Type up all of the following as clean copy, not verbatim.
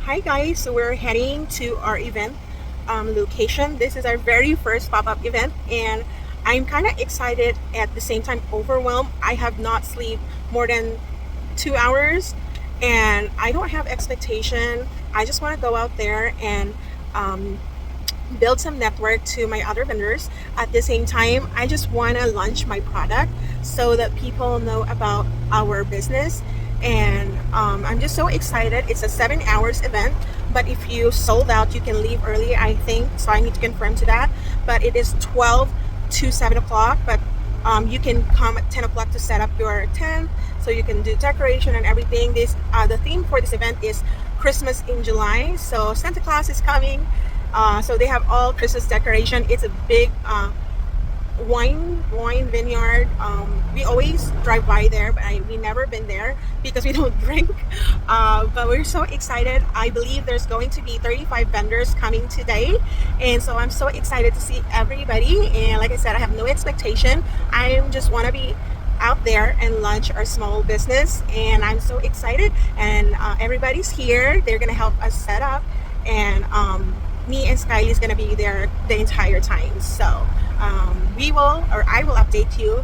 Hi guys, so we're heading to our event location. This is our very first pop-up event and I'm kind of excited at the same time overwhelmed. I have not slept more than 2 hours and I don't have expectation. I just want to go out there and um, build some network to my other vendors. At the same time, I just want to launch my product so that people know about our business. And I'm just so excited. It's a 7 hours event, but if you sold out, you can leave early, I think. So I need to confirm to that. But it is 12 to 7 o'clock. But you can come at 10 o'clock to set up your tent so you can do decoration and everything. The theme for this event is Christmas in July. So Santa Claus is coming, so they have all Christmas decoration. It's a big wine vineyard. We always drive by there, but we never been there because we don't drink. But we're so excited. I believe there's going to be 35 vendors coming today, and so I'm so excited to see everybody. And like I said, I have no expectation. I just want to be out there and launch our small business, and I'm so excited. And everybody's here. They're gonna help us set up, and me and Skyly is gonna be there the entire time. So we will, or I will update you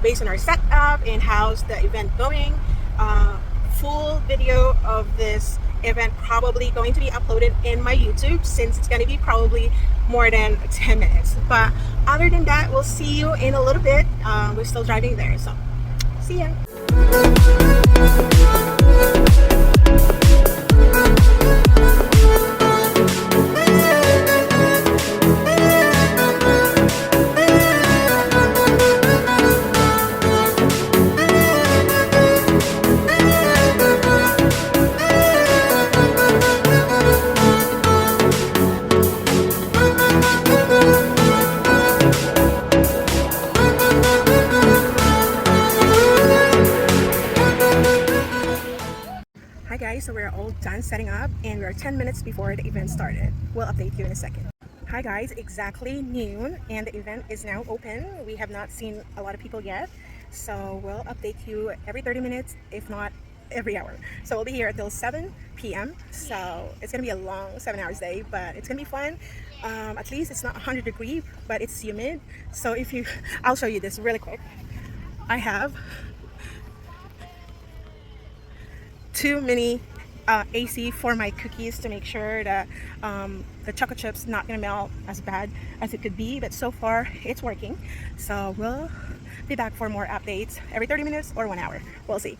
based on our setup and how's the event going. Full video of this event probably going to be uploaded in my YouTube since it's going to be probably more than 10 minutes. But other than that, we'll see you in a little bit. We're still driving there, so see ya. Hi guys, so we're all done setting up and we're 10 minutes before the event started. We'll update you in a second. Hi guys, exactly noon and the event is now open. We have not seen a lot of people yet, so we'll update you every 30 minutes, if not every hour. So we'll be here until 7 p.m. So it's gonna be a long 7 hours day, but it's gonna be fun. At least it's not 100 degrees, but it's humid. So if you, I'll show you this really quick. I have two mini AC for my cookies to make sure that the chocolate chips not gonna melt as bad as it could be, but so far it's working. So we'll be back for more updates every 30 minutes or 1 hour. We'll see.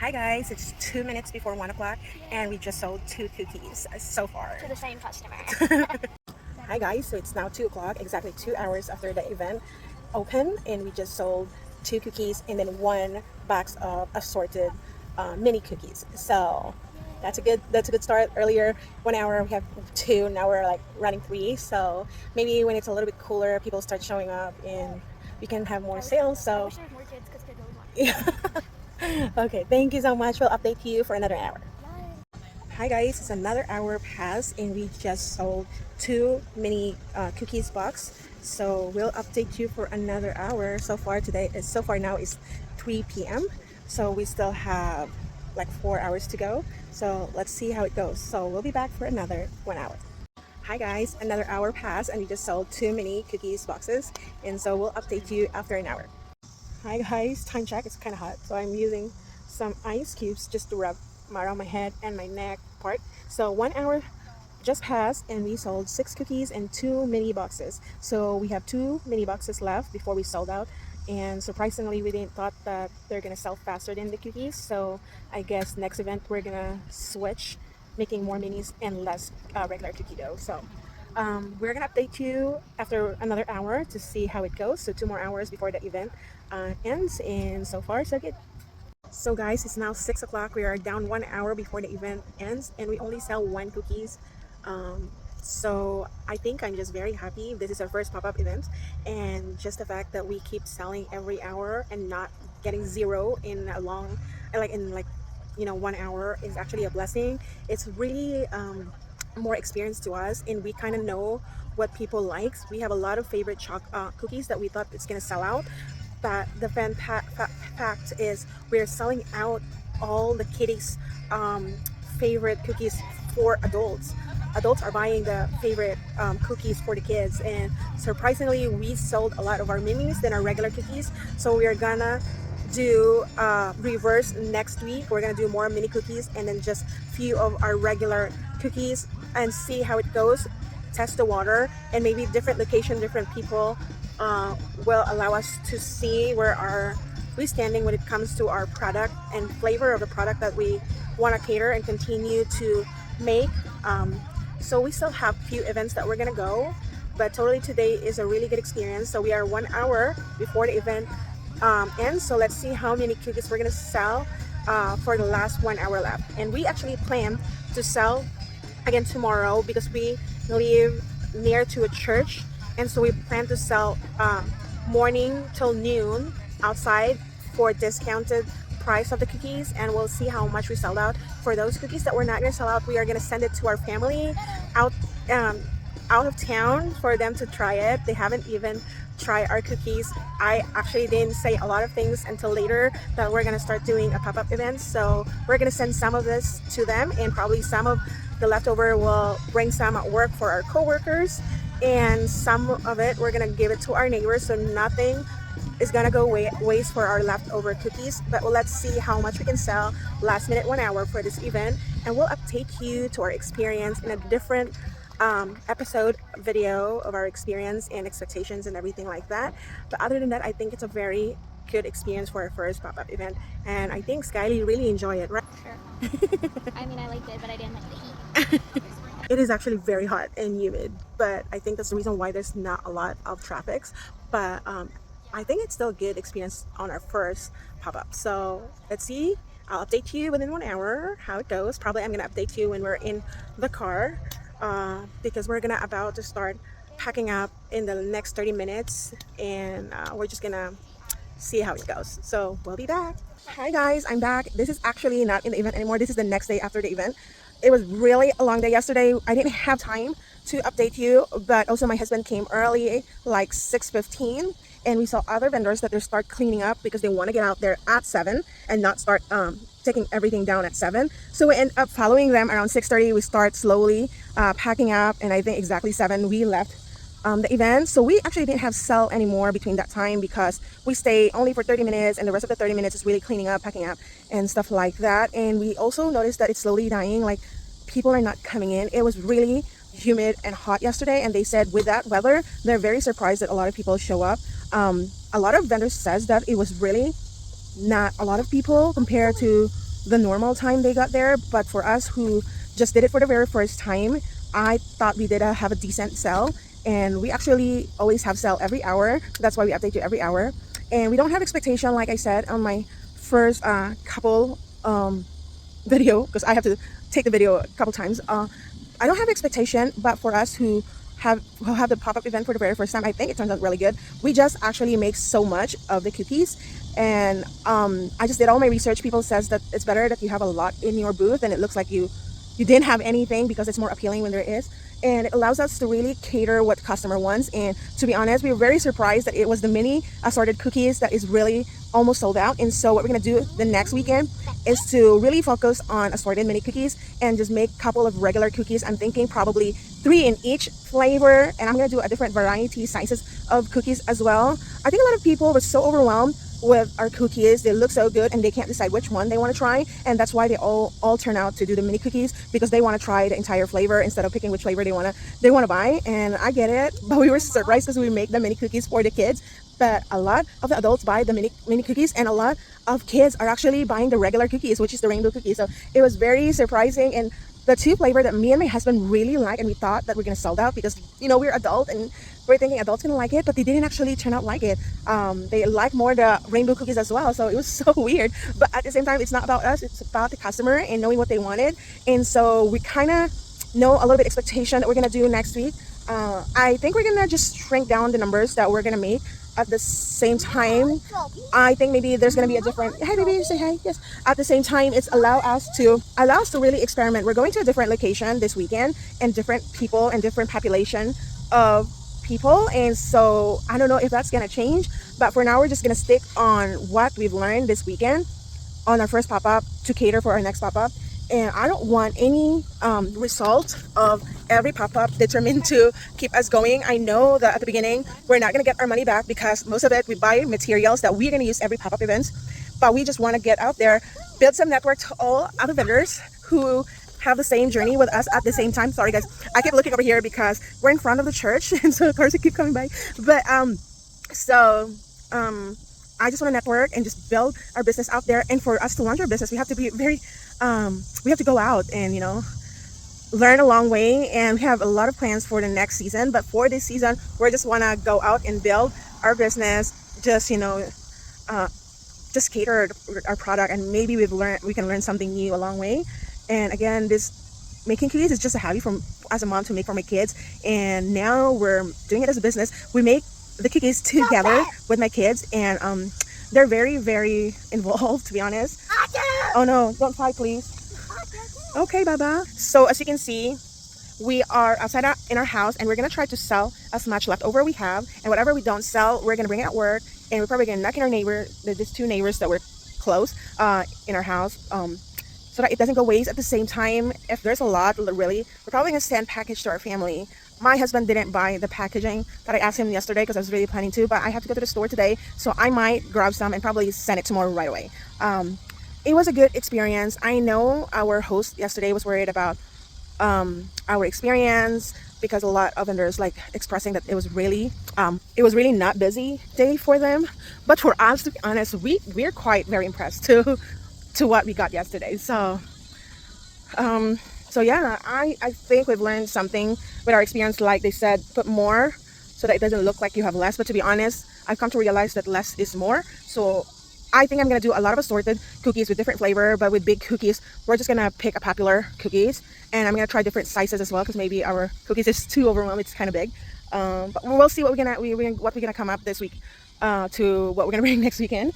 Hi guys, it's 2 minutes before 1 o'clock and we just sold 2 cookies so far. To the same customer. Hi guys, so it's now 2 o'clock, exactly 2 hours after the event opened, and we just sold 2 cookies and then 1 box of assorted mini cookies. So that's a good start. Earlier 1 hour we have 2, now we're like running 3. So maybe when it's a little bit cooler, people start showing up and we can have more sales. I So wish there was more kids because kids always want. yeah. Okay, thank you so much. We'll update you for another hour. Bye. Hi guys, it's another hour passed and we just sold 2 mini cookies box. So we'll update you for another hour. So far now is 3 p.m. So we still have like 4 hours to go. So let's see how it goes. So we'll be back for another 1 hour. Hi guys, another hour passed and we just sold 2 mini cookies boxes, and so we'll update you after an hour. Hi guys, time check. It's kind of hot, so I'm using some ice cubes just to rub around my head and my neck part. So 1 hour just passed and we sold 6 cookies and 2 mini boxes. So we have 2 mini boxes left before we sold out. And surprisingly, we didn't thought that they're gonna sell faster than the cookies. So I guess next event we're gonna switch, making more minis and less regular cookie dough. So we're gonna update you after another hour to see how it goes. So 2 more hours before the event ends, and so far so good. So guys, it's now 6 o'clock. We are down 1 hour before the event ends and we only sell 1 cookies. So I think I'm just very happy. This is our first pop-up event, and just the fact that we keep selling every hour and not getting zero in a long, like in like, 1 hour is actually a blessing. It's really more experience to us, and we kind of know what people likes. We have a lot of favorite cookies that we thought it's gonna sell out, but the fact is we're selling out all the kitties favorite cookies for adults. Adults are buying the favorite cookies for the kids, and surprisingly we sold a lot of our minis than our regular cookies. So we are gonna do reverse next week. We're gonna do more mini cookies and then just few of our regular cookies and see how it goes, test the water, and maybe different location, different people will allow us to see where we standing when it comes to our product and flavor of the product that we want to cater and continue to make. So we still have few events that we're gonna go, but totally today is a really good experience. So we are 1 hour before the event ends. So let's see how many cookies we're gonna sell for the last 1 hour left. And we actually plan to sell again tomorrow because we live near to a church, and so we plan to sell morning till noon outside for discounted price of the cookies, and we'll see how much we sell out. For those cookies that we're not going to sell out, we are going to send it to our family out out of town for them to try it. They haven't even tried our cookies. I actually didn't say a lot of things until later that we're going to start doing a pop-up event, so we're going to send some of this to them, and probably some of the leftover will bring some at work for our co-workers, and some of it we're going to give it to our neighbors, so nothing is gonna go waste for our leftover cookies. But let's see how much we can sell last minute 1 hour for this event, and we'll update you to our experience in a different episode video of our experience and expectations and everything like that. But other than that, I think it's a very good experience for our first pop-up event, and I think Skyly really enjoy it, right? Sure. I mean, I liked it, but I didn't like the heat. It is actually very hot and humid, but I think that's the reason why there's not a lot of traffic. But I think it's still a good experience on our first pop-up. So let's see. I'll update you within 1 hour how it goes. Probably I'm gonna update you when we're in the car because we're gonna about to start packing up in the next 30 minutes, and we're just gonna see how it goes. So we'll be back. Hi guys, I'm back. This is actually not in the event anymore. This is the next day after the event. It was really a long day yesterday. I didn't have time to update you, but also my husband came early, like 6:15, and we saw other vendors that they start cleaning up because they want to get out there at 7 and not start taking everything down at 7. So we end up following them around 6:30. We start slowly packing up, and I think exactly 7 we left the event. So we actually didn't have sell anymore between that time because we stay only for 30 minutes, and the rest of the 30 minutes is really cleaning up, packing up, and stuff like that. And we also noticed that it's slowly dying, like people are not coming in. It was really humid and hot yesterday, and they said with that weather they're very surprised that a lot of people show up. A lot of vendors says that it was really not a lot of people compared to the normal time they got there, but for us who just did it for the very first time, I thought we did have a decent sell, and we actually always have sell every hour. That's why we update you every hour, and we don't have expectation, like I said on my first couple video, because I have to take the video a couple times. I don't have expectation, but for us who have the pop-up event for the very first time, I think it turns out really good. We just actually make so much of the cookies, and I just did all my research. People says that it's better that you have a lot in your booth, and it looks like you didn't have anything because it's more appealing when there is, and it allows us to really cater what customer wants. And to be honest, we were very surprised that it was the mini assorted cookies that is really almost sold out. And so what we're gonna do the next weekend is to really focus on assorted mini cookies and just make a couple of regular cookies. I'm thinking probably 3 in each flavor, and I'm gonna do a different variety sizes of cookies as well. I think a lot of people were so overwhelmed with our cookies. They look so good and they can't decide which one they want to try, and that's why they all turn out to do the mini cookies, because they want to try the entire flavor instead of picking which flavor they want to buy. And I get it, but we were surprised because we make the mini cookies for the kids, but a lot of the adults buy the mini cookies, and a lot of kids are actually buying the regular cookies, which is the rainbow cookie. So it was very surprising, and the 2 flavor that me and my husband really like, and we thought that we're gonna sell out because we're adult and we're thinking adults gonna like it, but they didn't actually turn out like it. They like more the rainbow cookies as well, so it was so weird. But at the same time, it's not about us, it's about the customer and knowing what they wanted. And so we kind of know a little bit expectation that we're gonna do next week. I think we're gonna just shrink down the numbers that we're gonna make. At the same time, I think maybe there's gonna be a different, hey baby, say hi. Yes. At the same time, it's allow us to really experiment. We're going to a different location this weekend, and different people and different population of people, and so I don't know if that's gonna change, but for now we're just gonna stick on what we've learned this weekend on our first pop-up to cater for our next pop-up. and I don't want any result of every pop-up determined to keep us going. I know that at the beginning we're not going to get our money back because most of it we buy materials that we're going to use every pop-up events, but we just want to get out there, build some network to all other vendors who have the same journey with us at the same time. Sorry guys, I keep looking over here because we're in front of the church and so cars keep coming by, but I just want to network and just build our business out there. And for us to launch our business, we have to be very we have to go out and, you know, learn a long way, and we have a lot of plans for the next season. But for this season, we just want to go out and build our business, just, you know, just cater our product, and maybe we can learn something new along the way. And again, this making cookies is just a hobby from as a mom to make for my kids, and now we're doing it as a business. We make the cookies together with my kids, and they're very, very involved, to be honest. Oh no, don't fight please. Okay, Baba. So as you can see, we are outside in our house, and we're gonna try to sell as much leftover we have, and whatever we don't sell, we're gonna bring it at work, and we're probably gonna knock in our neighbor, these two neighbors that were close in our house, so that it doesn't go waste. At the same time, if there's a lot, really, we're probably gonna send package to our family. My husband didn't buy the packaging that I asked him yesterday because I was really planning to, but I have to go to the store today, so I might grab some and probably send it tomorrow right away. It was a good experience. I know our host yesterday was worried about our experience because a lot of vendors like expressing that it was really not busy day for them, but for us, to be honest, we're quite very impressed to what we got yesterday. So yeah, I think we've learned something with our experience. Like they said, put more so that it doesn't look like you have less, but to be honest, I've come to realize that less is more. So I think I'm gonna do a lot of assorted cookies with different flavor, but with big cookies, we're just gonna pick a popular cookies, and I'm gonna try different sizes as well, because maybe our cookies is too overwhelming, it's kind of big. But we'll see what we're gonna come up this week to what we're gonna bring next weekend.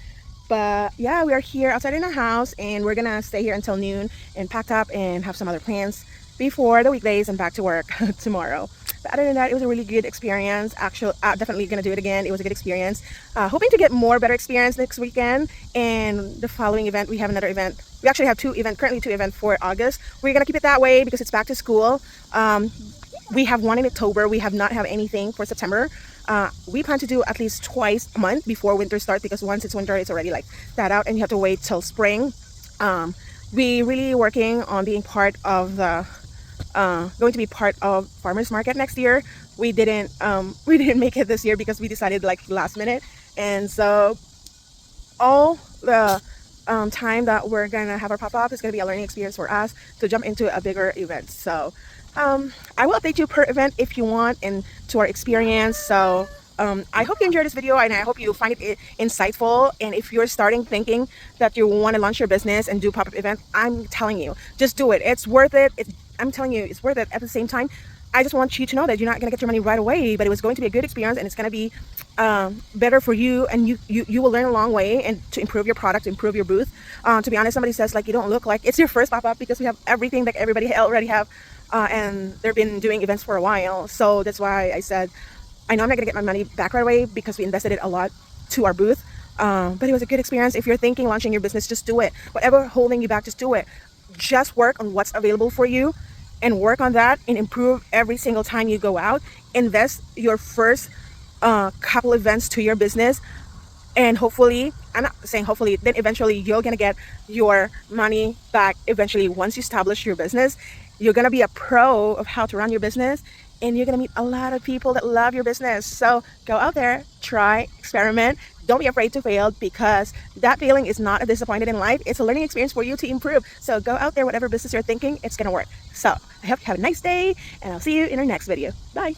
But yeah, we are here outside in our house, and we're gonna stay here until noon and packed up and have some other plans before the weekdays and back to work tomorrow. But other than that, it was a really good experience. Actually, definitely gonna do it again. It was a good experience. Hoping to get more better experience next weekend, and the following event we have another event. We actually have currently two events for August. We're gonna keep it that way because it's back to school. We have one in October. We have not have anything for September. We plan to do at least twice a month before winter starts, because once it's winter, it's already like that out, and you have to wait till spring. We really working on being part of the going to be part of farmers market next year. We didn't make it this year because we decided like last minute, and so all the time that we're gonna have our pop-up is gonna be a learning experience for us to jump into a bigger event. So I will update you per event if you want, and to our experience. So I hope you enjoyed this video, and I hope you find it insightful. And if you're starting thinking that you want to launch your business and do pop-up event, I'm telling you, just do it. It's worth it. I'm telling you, it's worth it. At the same time, I just want you to know that you're not going to get your money right away, but it was going to be a good experience, and it's going to be better for you, and you will learn a long way, and to improve your product, to improve your booth. To be honest, somebody says like you don't look like it's your first pop-up, because we have everything that everybody already have, and they've been doing events for a while. So that's why I said, I know I'm not gonna get my money back right away because we invested it a lot to our booth, but it was a good experience. If you're thinking launching your business, just do it. Whatever holding you back, just do it. Just work on what's available for you, and work on that, and improve every single time you go out. Invest your first couple events to your business, and hopefully, I'm not saying hopefully, then eventually you're gonna get your money back. Eventually, once you establish your business, you're gonna be a pro of how to run your business, and you're gonna meet a lot of people that love your business. So go out there, try, experiment. Don't be afraid to fail, because that failing is not a disappointment in life. It's a learning experience for you to improve. So go out there, whatever business you're thinking, it's gonna work. So I hope you have a nice day, and I'll see you in our next video. Bye.